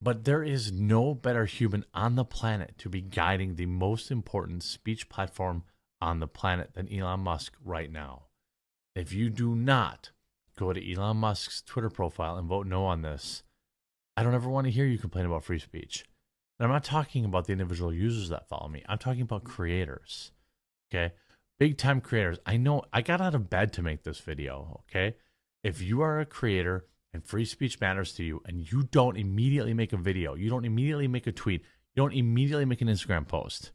But there is no better human on the planet to be guiding the most important speech platform on the planet than Elon Musk right now. If you do not go to Elon Musk's Twitter profile and vote no on this, I don't ever want to hear you complain about free speech. And I'm not talking about the individual users that follow me. I'm talking about creators. Okay? Big time creators. I know I got out of bed to make this video. Okay? If you are a creator and free speech matters to you and you don't immediately make a video, you don't immediately make a tweet, you don't immediately make an Instagram post,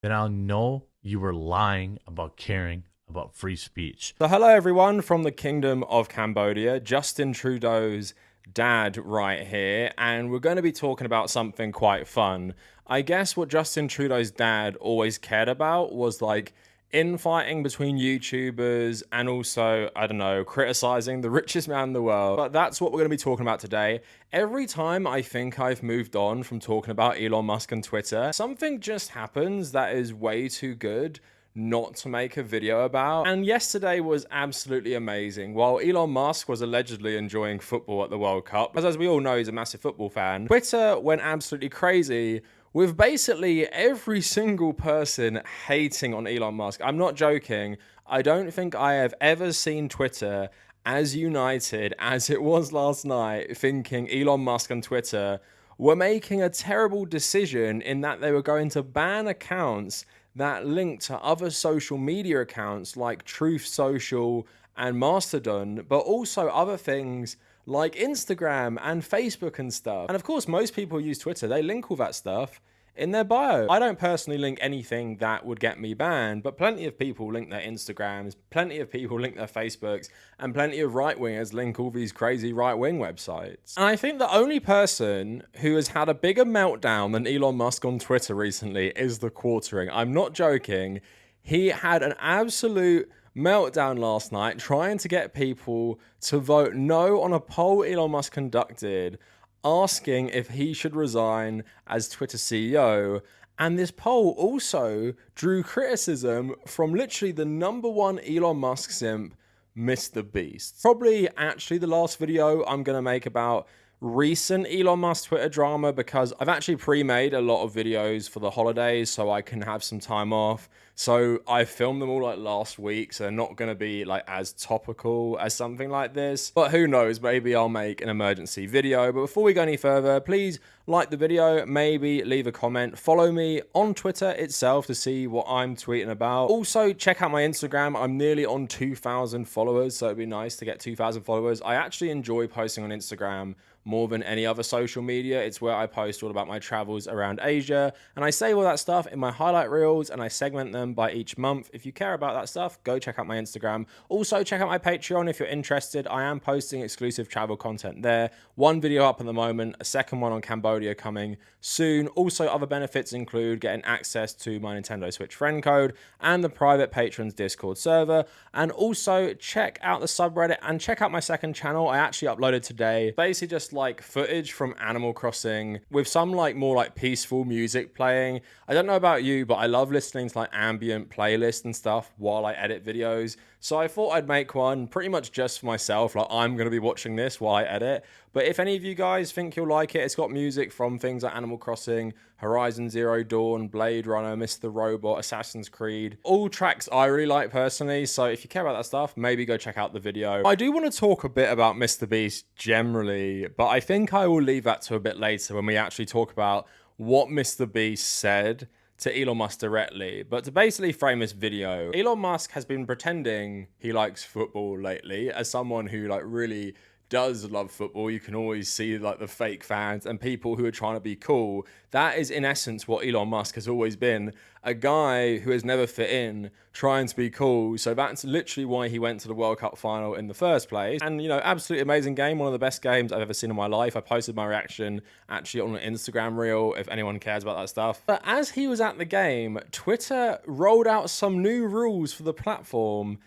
then I'll know you were lying about caring about free speech. So hello everyone from the Kingdom of Cambodia, Justin Trudeau's dad right here, and we're going to be talking about something quite fun. I guess what Justin Trudeau's dad always cared about was like infighting between YouTubers and also, I don't know, criticizing the richest man in the world. But that's what we're going to be talking about today. Every time I think I've moved on from talking about Elon Musk and Twitter, something just happens that is way too good not to make a video about. And yesterday was absolutely amazing. While Elon Musk was allegedly enjoying football at the World Cup, as we all know he's a massive football fan, Twitter went absolutely crazy with basically every single person hating on Elon Musk. I'm not joking. I don't think I have ever seen Twitter as united as it was last night, thinking Elon Musk and Twitter were making a terrible decision in that they were going to ban accounts that link to other social media accounts like Truth Social and Mastodon, but also other things like Instagram and Facebook and stuff. And of course, most people use Twitter. They link all that stuff in their bio. I don't personally link anything that would get me banned, but plenty of people link their Instagrams, plenty of people link their Facebooks, and plenty of right-wingers link all these crazy right-wing websites. And I think the only person who has had a bigger meltdown than Elon Musk on Twitter recently is the Quartering. I'm not joking. He had an absolute meltdown last night trying to get people to vote no on a poll Elon Musk conducted asking if he should resign as Twitter CEO. And this poll also drew criticism from literally the #1 Elon Musk simp, Mr. Beast. Probably actually the last video I'm going to make about recent Elon Musk Twitter drama, because I've actually pre-made a lot of videos for the holidays so I can have some time off. So I filmed them all like last week, so they're not going to be like as topical as something like this. But who knows, maybe I'll make an emergency video. But before we go any further, please like the video, maybe leave a comment, follow me on Twitter itself to see what I'm tweeting about. Also, check out my Instagram. I'm nearly on 2,000 followers, so it'd be nice to get 2,000 followers. I actually enjoy posting on Instagram more than any other social media. It's where I post all about my travels around Asia, and I save all that stuff in my highlight reels and I segment them by each month. If you care about that stuff, go check out my Instagram. Also, check out my Patreon if you're interested. I am posting exclusive travel content there. One video up at the moment, a second one on Cambodia coming soon. Also, other benefits include getting access to my Nintendo Switch friend code and the private patrons Discord server. And also check out the subreddit and check out my second channel. I actually uploaded today basically just like footage from Animal Crossing with some like more like peaceful music playing. I don't know about you, but I love listening to like ambient playlists and stuff while I edit videos. So I thought I'd make one pretty much just for myself. Like, I'm going to be watching this while I edit. But if any of you guys think you'll like it, it's got music from things like Animal Crossing, Horizon Zero Dawn, Blade Runner, Mr. Robot, Assassin's Creed. All tracks I really like personally. So if you care about that stuff, maybe go check out the video. I do want to talk a bit about Mr. Beast generally, but I think I will leave that to a bit later when we actually talk about what Mr. Beast said to Elon Musk directly. But to basically frame this video, Elon Musk has been pretending he likes football lately as someone who like really does love football. You can always see like the fake fans and people who are trying to be cool. That is in essence what Elon Musk has always been, a guy who has never fit in, trying to be cool. So that's literally why he went to the World Cup final in the first place. And, you know, absolutely amazing game. One of the best games I've ever seen in my life. I posted my reaction actually on an Instagram reel if anyone cares about that stuff. But as he was at the game, Twitter rolled out some new rules for the platform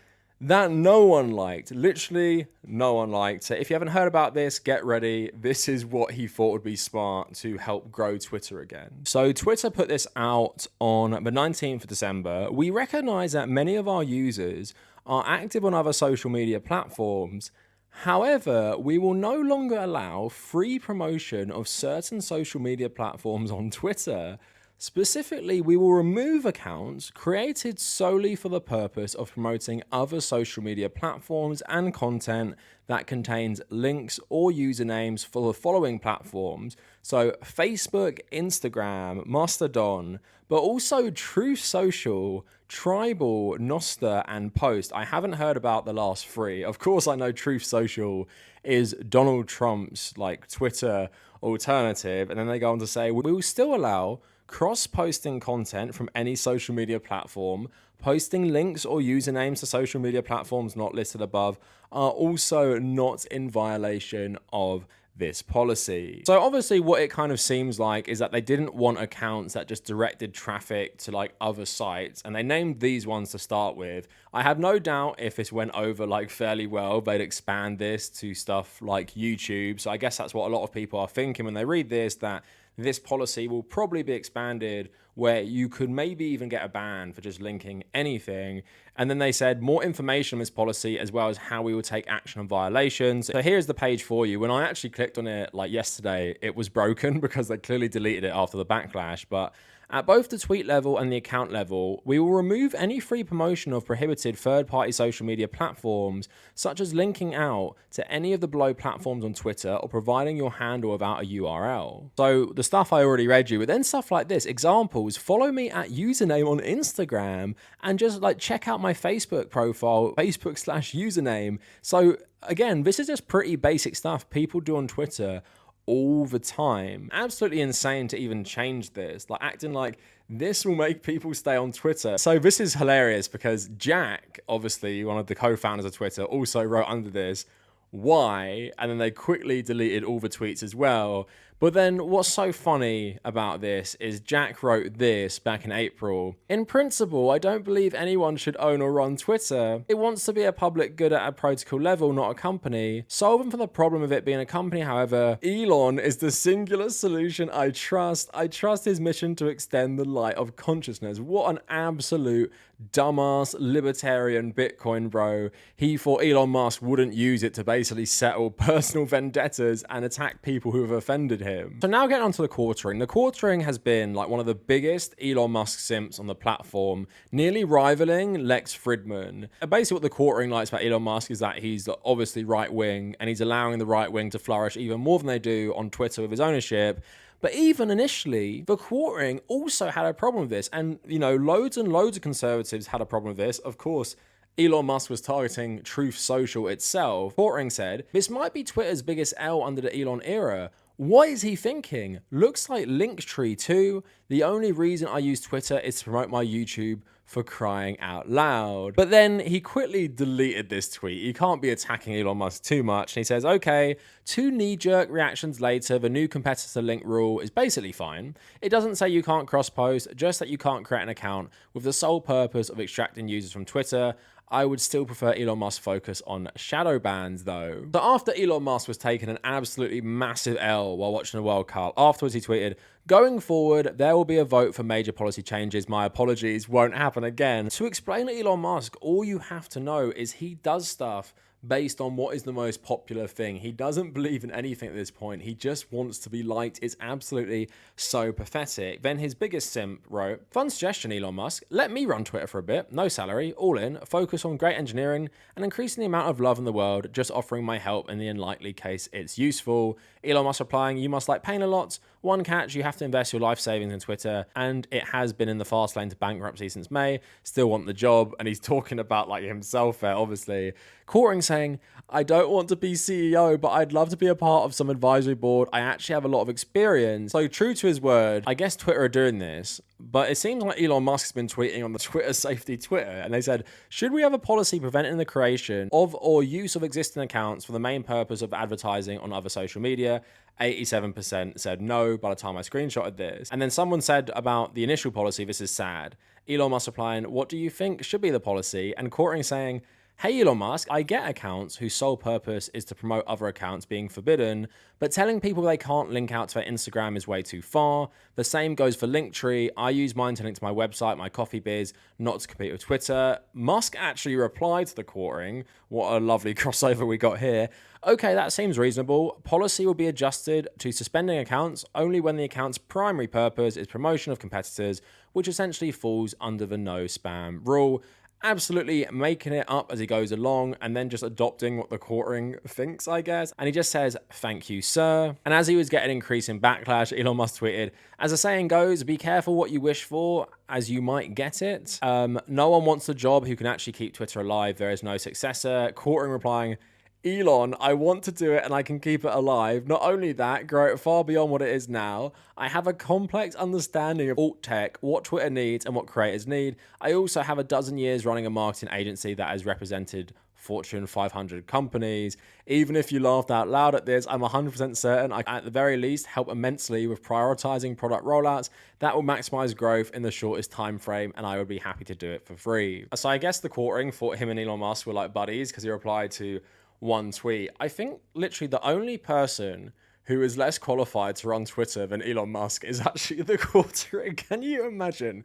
that no one liked. Literally, no one liked it. If you haven't heard about this, get ready. This is what he thought would be smart to help grow Twitter again. So Twitter put this out on the 19th of December. We recognize that many of our users are active on other social media platforms. However, we will no longer allow free promotion of certain social media platforms on Twitter. Specifically, we will remove accounts created solely for the purpose of promoting other social media platforms and content that contains links or usernames for the following platforms. So Facebook, Instagram, Mastodon, but also Truth Social, Tribal, Nostr, and Post. I haven't heard about the last three. Of course, I know Truth Social is Donald Trump's like Twitter alternative. And then they go on to say, we will still allow cross-posting content from any social media platform. Posting links or usernames to social media platforms not listed above are also not in violation of this policy. So obviously what it kind of seems like is that they didn't want accounts that just directed traffic to like other sites, and they named these ones to start with. I have no doubt if this went over like fairly well, they'd expand this to stuff like YouTube. So I guess that's what a lot of people are thinking when they read this, that this policy will probably be expanded where you could maybe even get a ban for just linking anything. And then they said more information on this policy as well as how we will take action on violations. So here's the page for you. When I actually clicked on it like yesterday, it was broken because they clearly deleted it after the backlash. But at both the tweet level and the account level, we will remove any free promotion of prohibited third-party social media platforms, such as linking out to any of the below platforms on Twitter or providing your handle without a URL. So the stuff I already read you, but then stuff like this, examples, follow me at username on Instagram and just like check out my Facebook profile, Facebook/username. So again, this is just pretty basic stuff people do on Twitter all the time. Absolutely insane to even change this, like acting like this will make people stay on Twitter. So this is hilarious because Jack, obviously one of the co-founders of Twitter, also wrote under this, why? And then they quickly deleted all the tweets as well. But then what's so funny about this is Jack wrote this back in April. In principle, I don't believe anyone should own or run Twitter. It wants to be a public good at a protocol level, not a company. Solving for the problem of it being a company, however, Elon is the singular solution I trust. I trust his mission to extend the light of consciousness. What an absolute dumbass libertarian Bitcoin bro. He thought Elon Musk wouldn't use it to basically settle personal vendettas and attack people who have offended him. So now getting onto the quartering. The quartering has been like one of the biggest Elon Musk simps on the platform, nearly rivaling Lex Fridman. And basically what the quartering likes about Elon Musk is that he's obviously right-wing and he's allowing the right wing to flourish even more than they do on Twitter with his ownership. But even initially, the quartering also had a problem with this. And, you know, loads and loads of conservatives had a problem with this. Of course, Elon Musk was targeting Truth Social itself. Quartering said, this might be Twitter's biggest L under the Elon era. What is he thinking? Looks like Linktree too. The only reason I use Twitter is to promote my YouTube, for crying out loud. But then he quickly deleted this tweet. He can't be attacking Elon Musk too much. And he says, okay, 2 knee-jerk reactions later, the new competitor link rule is basically fine. It doesn't say you can't cross-post, just that you can't create an account with the sole purpose of extracting users from Twitter. I would still prefer Elon Musk focus on shadow bans though. So after Elon Musk was taking an absolutely massive L while watching the World Cup, afterwards he tweeted, going forward, there will be a vote for major policy changes. My apologies, won't happen again. To explain to Elon Musk, all you have to know is he does stuff based on what is the most popular thing. He doesn't believe in anything at this point. He just wants to be liked. It's absolutely so pathetic. Then his biggest simp wrote, fun suggestion, Elon Musk. Let me run Twitter for a bit. No salary, all in, focus on great engineering and increasing the amount of love in the world, just offering my help in the unlikely case it's useful. Elon Musk replying, you must like pain a lot. One catch, you have to invest your life savings in Twitter, and it has been in the fast lane to bankruptcy since May. Still want the job, and he's talking about like himself there, obviously. Quartering saying, I don't want to be CEO, but I'd love to be a part of some advisory board. I actually have a lot of experience. So true to his word, I guess Twitter are doing this, but it seems like Elon Musk's been tweeting on the Twitter safety Twitter, and they said, should we have a policy preventing the creation of or use of existing accounts for the main purpose of advertising on other social media? 87% said no by the time I screenshotted this. And then someone said about the initial policy, this is sad. Elon Musk replying, what do you think should be the policy? And Quartering saying, Hey Elon Musk, I get accounts whose sole purpose is to promote other accounts being forbidden, but telling people they can't link out to their Instagram is way too far. The same goes for Linktree. I use mine to link to my website, my coffee biz, not to compete with Twitter. Musk actually replied to the quartering. What a lovely crossover we got here. Okay, that seems reasonable. Policy will be adjusted to suspending accounts only when the account's primary purpose is promotion of competitors, which essentially falls under the no spam rule. Absolutely making it up as he goes along and then just adopting what the quartering thinks, I guess. And he just says, "Thank you, sir." And as he was getting increasing backlash, Elon Musk tweeted, "As the saying goes, be careful what you wish for, as you might get it." No one wants a job who can actually keep Twitter alive. There is no successor. Quartering replying, "Elon, I want to do it and I can keep it alive. Not only that, grow it far beyond what it is now. I have a complex understanding of alt tech, what Twitter needs and what creators need. I also have a dozen years running a marketing agency that has represented Fortune 500 companies. Even if you laughed out loud at this, I'm 100% certain I can at the very least help immensely with prioritizing product rollouts that will maximize growth in the shortest time frame, and I would be happy to do it for free." So I guess the quartering thought him and Elon Musk were like buddies because he replied to one tweet. I think literally the only person who is less qualified to run Twitter than Elon Musk is actually the quartering. Can you imagine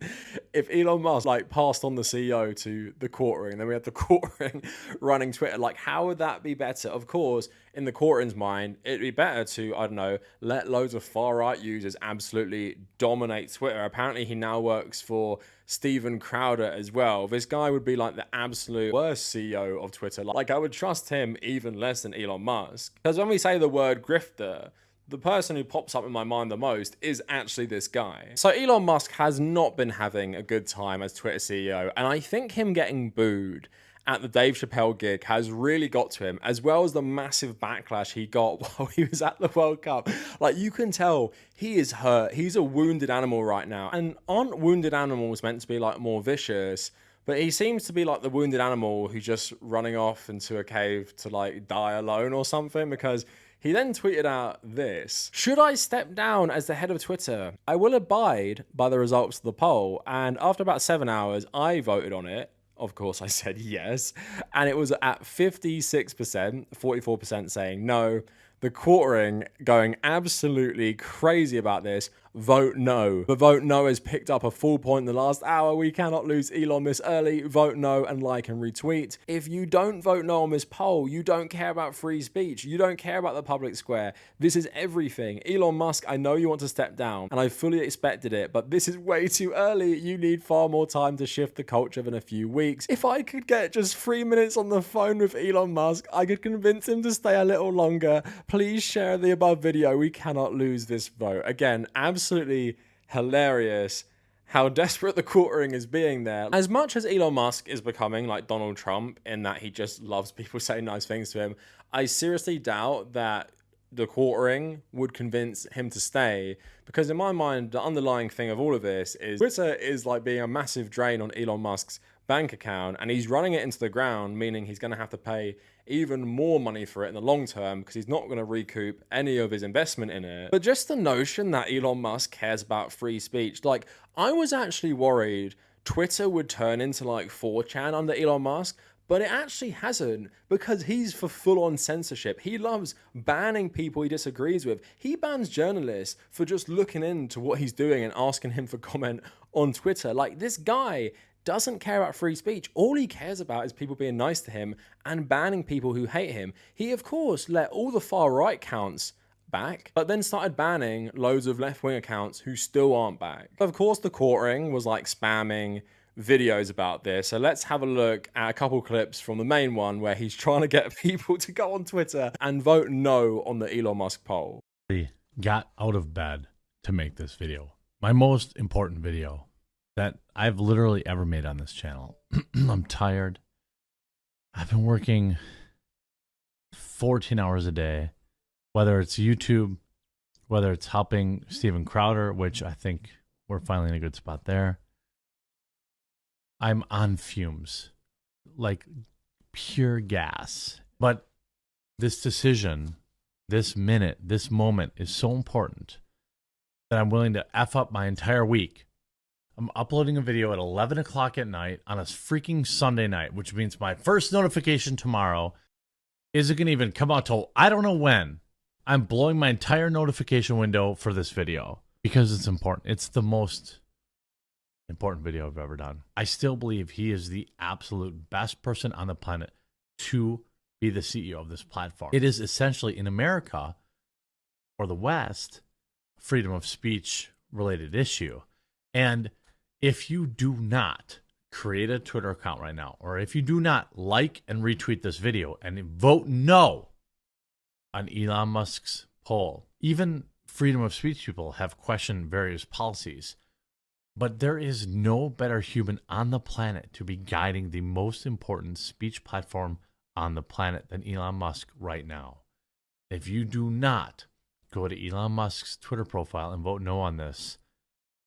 if Elon Musk like passed on the CEO to the quartering and then we had the quartering running Twitter? Like, how would that be better? Of course, in the quartering's mind, it'd be better to, I don't know, let loads of far-right users absolutely dominate Twitter. Apparently, he now works for Steven Crowder as well. This guy would be like the absolute worst CEO of Twitter. Like, I would trust him even less than Elon Musk. Because when we say the word grifter, the person who pops up in my mind the most is actually this guy. So Elon Musk has not been having a good time as Twitter CEO, and I think him getting booed at the Dave Chappelle gig has really got to him, as well as the massive backlash he got while he was at the World Cup. Like, you can tell he is hurt. He's a wounded animal right now. And aren't wounded animals meant to be like more vicious? But he seems to be like the wounded animal who's just running off into a cave to like die alone or something, because he then tweeted out this: "Should I step down as the head of Twitter? I will abide by the results of the poll." And after about 7 hours, I voted on it. Of course, I said yes. And it was at 56%, 44% saying no. The quartering going absolutely crazy about this. Vote no. The vote no has picked up a full point in the last hour. We cannot lose Elon this early. Vote no and like and retweet. If you don't vote no on this poll, you don't care about free speech. You don't care about the public square. This is everything. Elon Musk, I know you want to step down, and I fully expected it, but this is way too early. You need far more time to shift the culture than a few weeks. If I could get just 3 minutes on the phone with Elon Musk, I could convince him to stay a little longer. Please share the above video. We cannot lose this vote. Again, absolutely hilarious how desperate the quartering is being there. As much as Elon Musk is becoming like Donald Trump in that he just loves people saying nice things to him, I seriously doubt that the quartering would convince him to stay, because in my mind, the underlying thing of all of this is Twitter is like being a massive drain on Elon Musk's bank account, and he's running it into the ground, meaning he's going to have to pay even more money for it in the long term because he's not going to recoup any of his investment in it. But just the notion that Elon Musk cares about free speech, like, I was actually worried Twitter would turn into like 4chan under Elon Musk, but it actually hasn't, because he's for full-on censorship. He loves banning people he disagrees with. He bans journalists for just looking into what he's doing and asking him for comment on Twitter. Like, this guy doesn't care about free speech. All he cares about is people being nice to him and banning people who hate him. He, of course, let all the far-right accounts back, but then started banning loads of left-wing accounts who still aren't back. Of course, the quartering was like spamming videos about this. So let's have a look at a couple clips from the main one where he's trying to get people to go on Twitter and vote no on the Elon Musk poll. I got out of bed to make this video. My most important video that I've literally ever made on this channel. I'm tired. I've been working 14 hours a day, whether it's YouTube, whether it's helping Steven Crowder, which I think we're finally in a good spot there. I'm on fumes, like pure gas. But this decision, this minute, this moment is so important that I'm willing to F up my entire week I'm uploading a video at 11 o'clock at night on a freaking Sunday night, which means my first notification tomorrow isn't going to even come out till I don't know when. I'm blowing my entire notification window for this video because it's important. It's the most important video I've ever done. I still believe he is the absolute best person on the planet to be the CEO of this platform. It is essentially, in America or the West, freedom of speech related issue. And if you do not create a Twitter account right now, or if you do not like and retweet this video and vote no on Elon Musk's poll, even freedom of speech people have questioned various policies, but there is no better human on the planet to be guiding the most important speech platform on the planet than Elon Musk right now. If you do not go to Elon Musk's Twitter profile and vote no on this,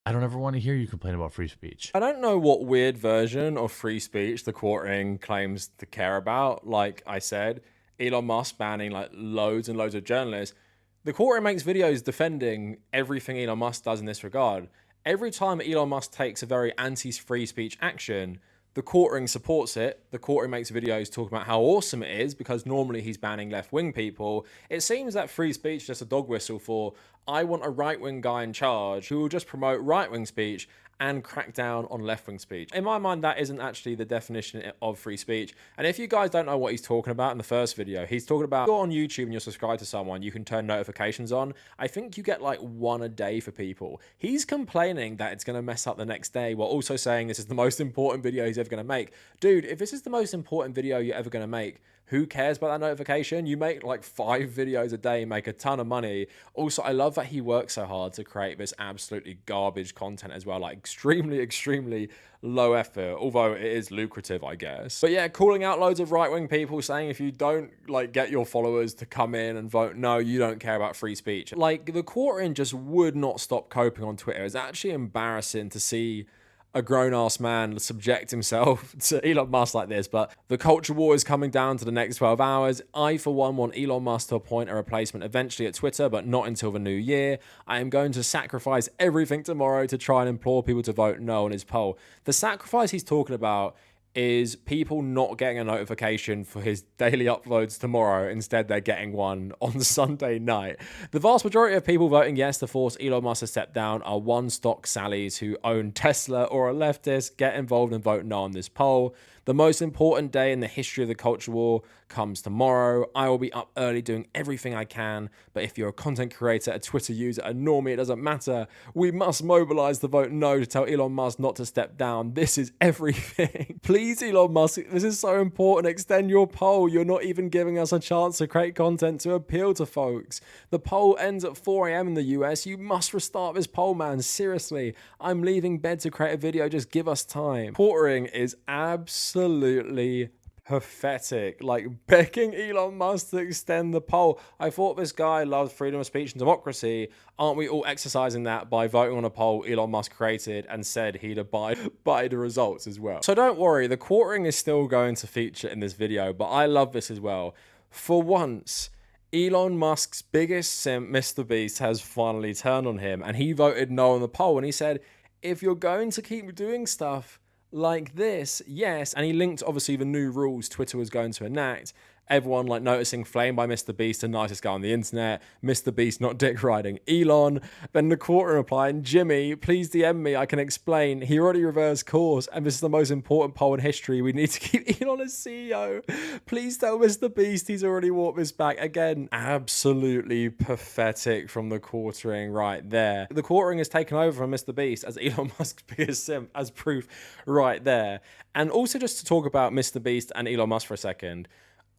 I don't ever want to hear you complain about free speech. I don't know what weird version of free speech the quartering claims to care about. Like I said, Elon Musk banning like loads and loads of journalists. The quartering makes videos defending everything Elon Musk does in this regard. Every time Elon Musk takes a very anti-free speech action, the quartering supports it. The quartering makes videos talking about how awesome it is because normally he's banning left-wing people. It seems that free speech is just a dog whistle for, I want a right-wing guy in charge who will just promote right-wing speech and crack down on left-wing speech. In my mind, that isn't actually the definition of free speech. And if you guys don't know what he's talking about in the first video, he's talking about, you're on YouTube and you're subscribed to someone, you can turn notifications on. I think you get like one a day for people. He's complaining that it's gonna mess up the next day while also saying this is the most important video he's ever gonna make. Dude, if this is the most important video you're ever gonna make, who cares about that notification? You make like 5 videos a day, make a ton of money. Also, I love that he works so hard to create this absolutely garbage content as well, like extremely low effort, although it is lucrative, I guess. But yeah, calling out loads of right-wing people saying if you don't like get your followers to come in and vote no, you don't care about free speech. Like the quartering just would not stop coping on Twitter. It's actually embarrassing to see a grown-ass man subject himself to Elon Musk like this, but the culture war is coming down to the next 12 hours. I, for one, want Elon Musk to appoint a replacement eventually at Twitter, but not until the new year. I am going to sacrifice everything tomorrow to try and implore people to vote no on his poll. The sacrifice he's talking about is people not getting a notification for his daily uploads tomorrow. Instead, they're getting one on Sunday night. The vast majority of people voting yes to force Elon Musk to step down are one-stock Sallys who own Tesla or are leftists. Get involved and vote no on this poll. The most important day in the history of the culture war comes tomorrow. I will be up early doing everything I can, but if you're a content creator, a Twitter user, a normie, it doesn't matter. We must mobilize the vote no to tell Elon Musk not to step down. This is everything. Please, Elon Musk, this is so important. Extend your poll. You're not even giving us a chance to create content to appeal to folks. The poll ends at 4 a.m. in the US. You must restart this poll, man. Seriously, I'm leaving bed to create a video. Just give us time. Quartering is absolutely pathetic, like begging Elon Musk to extend the poll. I thought this guy loved freedom of speech and democracy. Aren't we all exercising that by voting on a poll Elon Musk created and said he'd abide by the results as well? So don't worry, the quartering is still going to feature in this video, but I love this as well. For once, Elon Musk's biggest simp, Mr. Beast, has finally turned on him, and he voted no on the poll, and he said, if you're going to keep doing stuff like this, yes. And he linked obviously the new rules Twitter was going to enact. Everyone like noticing Flame by Mr. Beast, the nicest guy on the internet. Mr. Beast not dick riding Elon. Then the quarter replying, Jimmy, please DM me, I can explain. He already reversed course and this is the most important poll in history. We need to keep Elon as CEO. Please tell Mr. Beast he's already walked this back. Again, absolutely pathetic from the quartering right there. The quartering is taken over from Mr. Beast as Elon Musk's biggest simp as proof right there. And also just to talk about Mr. Beast and Elon Musk for a second.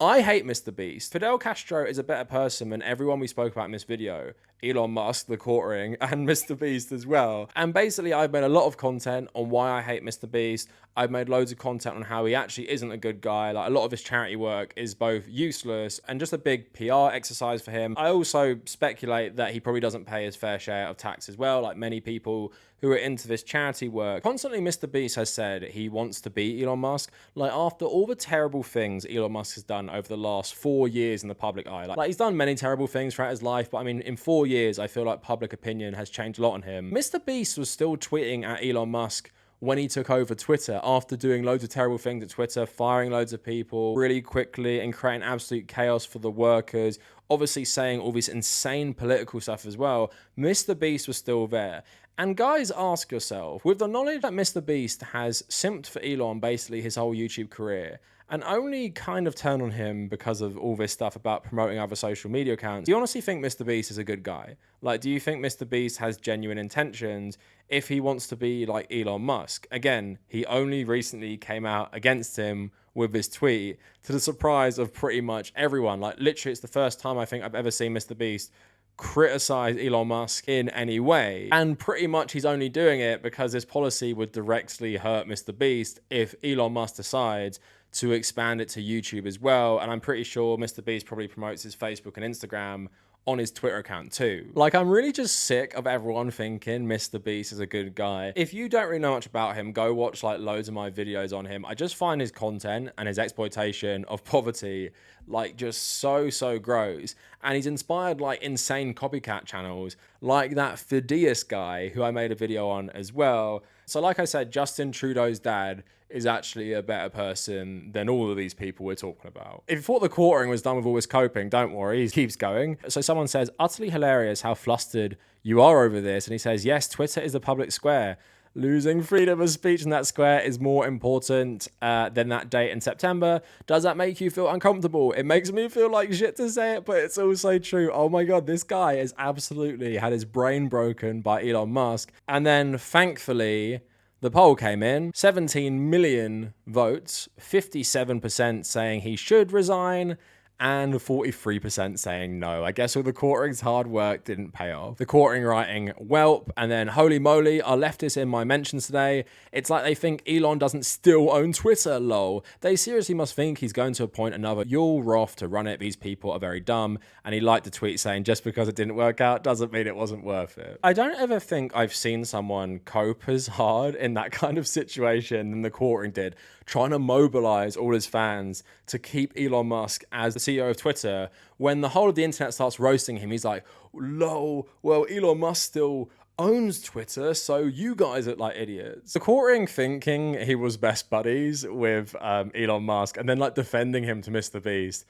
I hate Mr. Beast. Fidel Castro is a better person than everyone we spoke about in this video. Elon Musk, the quartering, and Mr. Beast as well. And basically, I've made a lot of content on why I hate Mr. Beast. I've made loads of content on how he actually isn't a good guy. Like, a lot of his charity work is both useless and just a big PR exercise for him. I also speculate that he probably doesn't pay his fair share of tax as well, like many people who are into this charity work. Constantly, Mr. Beast has said he wants to beat Elon Musk. Like, after all the terrible things Elon Musk has done over the last 4 years in the public eye, like he's done many terrible things throughout his life, but I mean, in 4 years, I feel like public opinion has changed a lot on him. Mr. Beast was still tweeting at Elon Musk when he took over Twitter after doing loads of terrible things at Twitter, firing loads of people really quickly and creating absolute chaos for the workers, obviously saying all this insane political stuff as well. Mr. Beast was still there. And guys, ask yourself, with the knowledge that Mr. Beast has simped for Elon basically his whole YouTube career, and only kind of turn on him because of all this stuff about promoting other social media accounts, do you honestly think Mr. Beast is a good guy? Like, do you think Mr. Beast has genuine intentions if he wants to be like Elon Musk? Again, he only recently came out against him with this tweet to the surprise of pretty much everyone. Like, literally, it's the first time I think I've ever seen Mr. Beast criticize Elon Musk in any way, and pretty much he's only doing it because this policy would directly hurt Mr. Beast if Elon Musk decides to expand it to YouTube as well. And I'm pretty sure Mr. Beast probably promotes his Facebook and Instagram on his Twitter account too. Like, I'm really just sick of everyone thinking Mr. Beast is a good guy. If you don't really know much about him, go watch like loads of my videos on him. I just find his content and his exploitation of poverty like just so gross. And he's inspired like insane copycat channels like that Fidias guy who I made a video on as well. So like I said, Justin Trudeau's dad is actually a better person than all of these people we're talking about. If you thought the quartering was done with all this coping, don't worry, he keeps going. So someone says, utterly hilarious how flustered you are over this. And he says, yes, Twitter is the public square. Losing freedom of speech in that square is more important than that date in September. Does that make you feel uncomfortable? It makes me feel like shit to say it, but it's also true. Oh my God, this guy has absolutely had his brain broken by Elon Musk. And then thankfully, the poll came in, 17 million votes, 57% saying he should resign, and 43% saying no. I guess all the quartering's hard work didn't pay off. The quartering writing, "Welp," and then "Holy moly, our leftists in my mentions today. It's like they think Elon doesn't still own Twitter, lol. They seriously must think he's going to appoint another Yul Roth to run it. These people are very dumb." And he liked the tweet saying, just because it didn't work out doesn't mean it wasn't worth it. I don't ever think I've seen someone cope as hard in that kind of situation than the quartering did, trying to mobilize all his fans to keep Elon Musk as the CEO of Twitter. When the whole of the internet starts roasting him, he's like, lol, well, Elon Musk still owns Twitter, so you guys are like idiots. The quartering thinking he was best buddies with Elon Musk and then like defending him to Mr. Beast.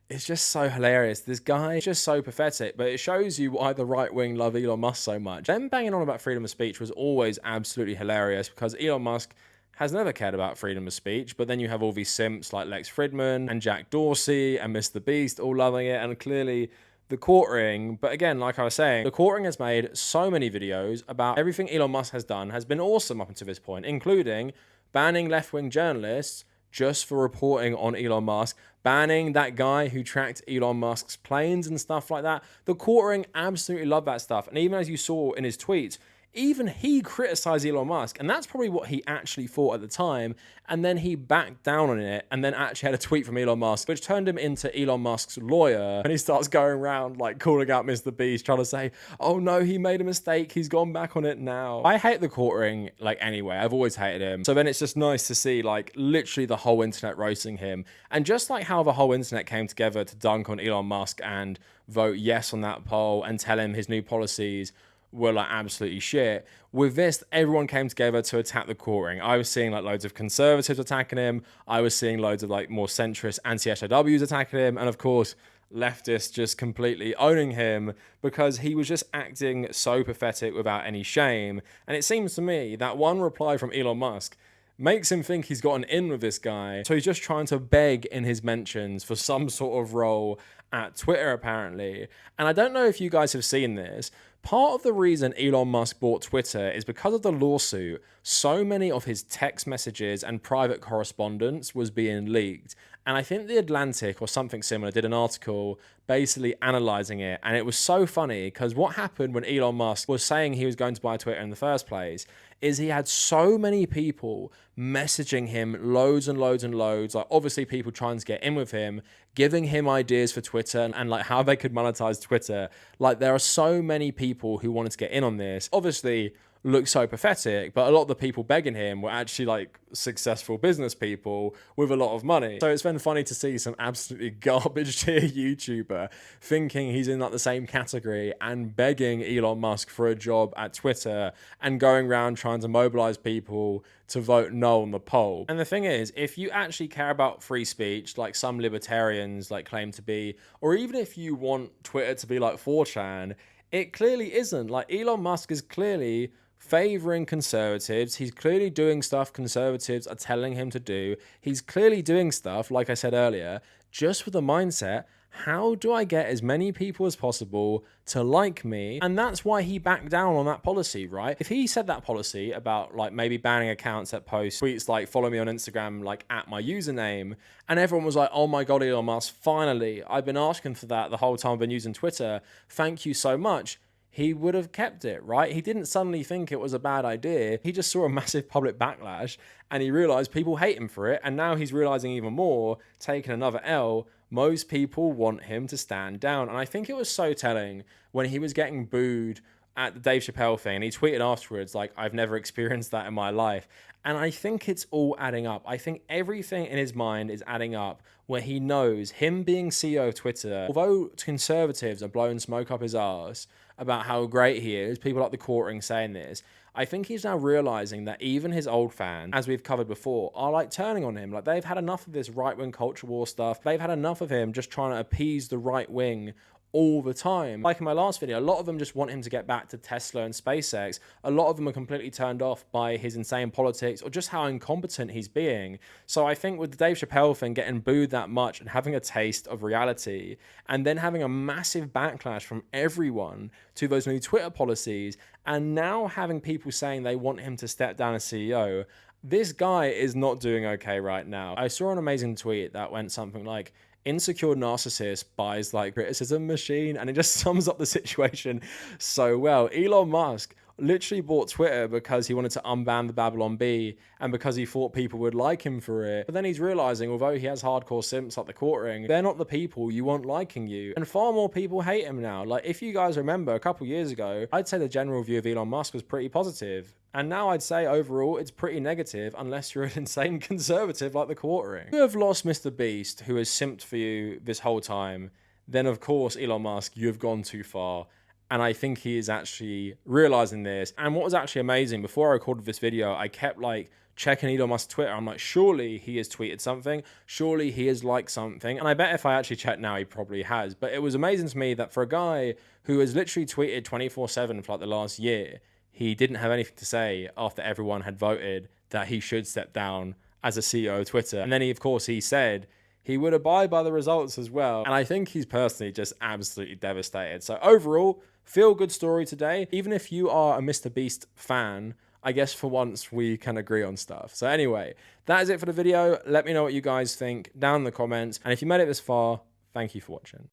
It's just so hilarious. This guy is just so pathetic, but it shows you why the right wing love Elon Musk so much. Them banging on about freedom of speech was always absolutely hilarious because Elon Musk has never cared about freedom of speech, but then you have all these simps like Lex Fridman and Jack Dorsey and Mr. Beast all loving it, and clearly the quartering. But again, like I was saying, the quartering has made so many videos about everything Elon Musk has done has been awesome up until this point, including banning left-wing journalists just for reporting on Elon Musk, banning that guy who tracked Elon Musk's planes and stuff like that. The quartering absolutely love that stuff. And even as you saw in his tweets, even he criticized Elon Musk, and that's probably what he actually thought at the time, and then he backed down on it, and then actually had a tweet from Elon Musk, which turned him into Elon Musk's lawyer, and he starts going around, like, calling out Mr. Beast, trying to say, oh no, he made a mistake, he's gone back on it now. I hate the quartering, like, anyway, I've always hated him, so then it's just nice to see, like, literally the whole internet roasting him, and just like how the whole internet came together to dunk on Elon Musk and vote yes on that poll and tell him his new policies were like absolutely shit. With this, everyone came together to attack the quartering. I was seeing like loads of conservatives attacking him. I was seeing loads of like more centrist anti-SJWs attacking him. And of course, leftists just completely owning him because he was just acting so pathetic without any shame. And it seems to me that one reply from Elon Musk makes him think he's got an in with this guy. So he's just trying to beg in his mentions for some sort of role at Twitter, apparently. And I don't know if you guys have seen this. Part of the reason Elon Musk bought Twitter is because of the lawsuit. So many of his text messages and private correspondence was being leaked. And I think The Atlantic or something similar did an article basically analyzing it. And it was so funny because what happened when Elon Musk was saying he was going to buy Twitter in the first place is he had so many people messaging him loads and loads and loads, like obviously people trying to get in with him, giving him ideas for Twitter and like how they could monetize Twitter. Like there are so many people who wanted to get in on this. Obviously, look so pathetic, but a lot of the people begging him were actually like successful business people with a lot of money. So it's been funny to see some absolutely garbage tier YouTuber thinking he's in like the same category and begging Elon Musk for a job at Twitter and going around trying to mobilize people to vote no on the poll. And the thing is, if you actually care about free speech, like some libertarians like claim to be, or even if you want Twitter to be like 4chan, it clearly isn't. Like Elon Musk is clearly favoring conservatives. He's clearly doing stuff conservatives are telling him to do. He's clearly doing stuff, like I said earlier, just with the mindset, how do I get as many people as possible to like me? And that's why he backed down on that policy, right? If he said that policy about like maybe banning accounts that post tweets like follow me on Instagram, like at my username, and everyone was like, oh my God, Elon Musk, finally, I've been asking for that the whole time I've been using Twitter. Thank you so much. He would have kept it, right? He didn't suddenly think it was a bad idea. He just saw a massive public backlash and he realized people hate him for it. And now he's realizing even more, taking another L, most people want him to stand down. And I think it was so telling when he was getting booed at the Dave Chappelle thing and he tweeted afterwards, like, I've never experienced that in my life. And I think it's all adding up. I think everything in his mind is adding up where he knows him being CEO of Twitter, although conservatives are blowing smoke up his arse about how great he is, people like the Courting saying this, I think he's now realizing that even his old fans, as we've covered before, are like turning on him. Like they've had enough of this right-wing culture war stuff. They've had enough of him just trying to appease the right wing all the time. Like in my last video, a lot of them just want him to get back to Tesla and SpaceX. A lot of them are completely turned off by his insane politics or just how incompetent he's being. So I think with the Dave Chappelle thing getting booed that much and having a taste of reality and then having a massive backlash from everyone to those new Twitter policies and now having people saying they want him to step down as CEO, this guy is not doing okay right now. I saw an amazing tweet that went something like, insecure narcissist buys like criticism machine, and it just sums up the situation so well. Elon Musk literally bought Twitter because he wanted to unban the Babylon Bee and because he thought people would like him for it. But then he's realizing, although he has hardcore simps like the Courting, they're not the people you want liking you. And far more people hate him now. Like if you guys remember a couple years ago, I'd say the general view of Elon Musk was pretty positive. And now I'd say overall it's pretty negative unless you're an insane conservative like the Courting. If you have lost Mr. Beast, who has simped for you this whole time, then of course, Elon Musk, you've gone too far. And I think he is actually realizing this. And what was actually amazing, before I recorded this video, I kept like checking Elon Musk's Twitter. I'm like, surely he has tweeted something. Surely he has liked something. And I bet if I actually check now, he probably has. But it was amazing to me that for a guy who has literally tweeted 24/7 for like the last year, he didn't have anything to say after everyone had voted that he should step down as a CEO of Twitter. And then he, of course, he said he would abide by the results as well. And I think he's personally just absolutely devastated. So overall, feel good story today. Even if you are a Mr. Beast fan, I guess for once we can agree on stuff. So anyway, that is it for the video. Let me know what you guys think down in the comments. And if you made it this far, thank you for watching.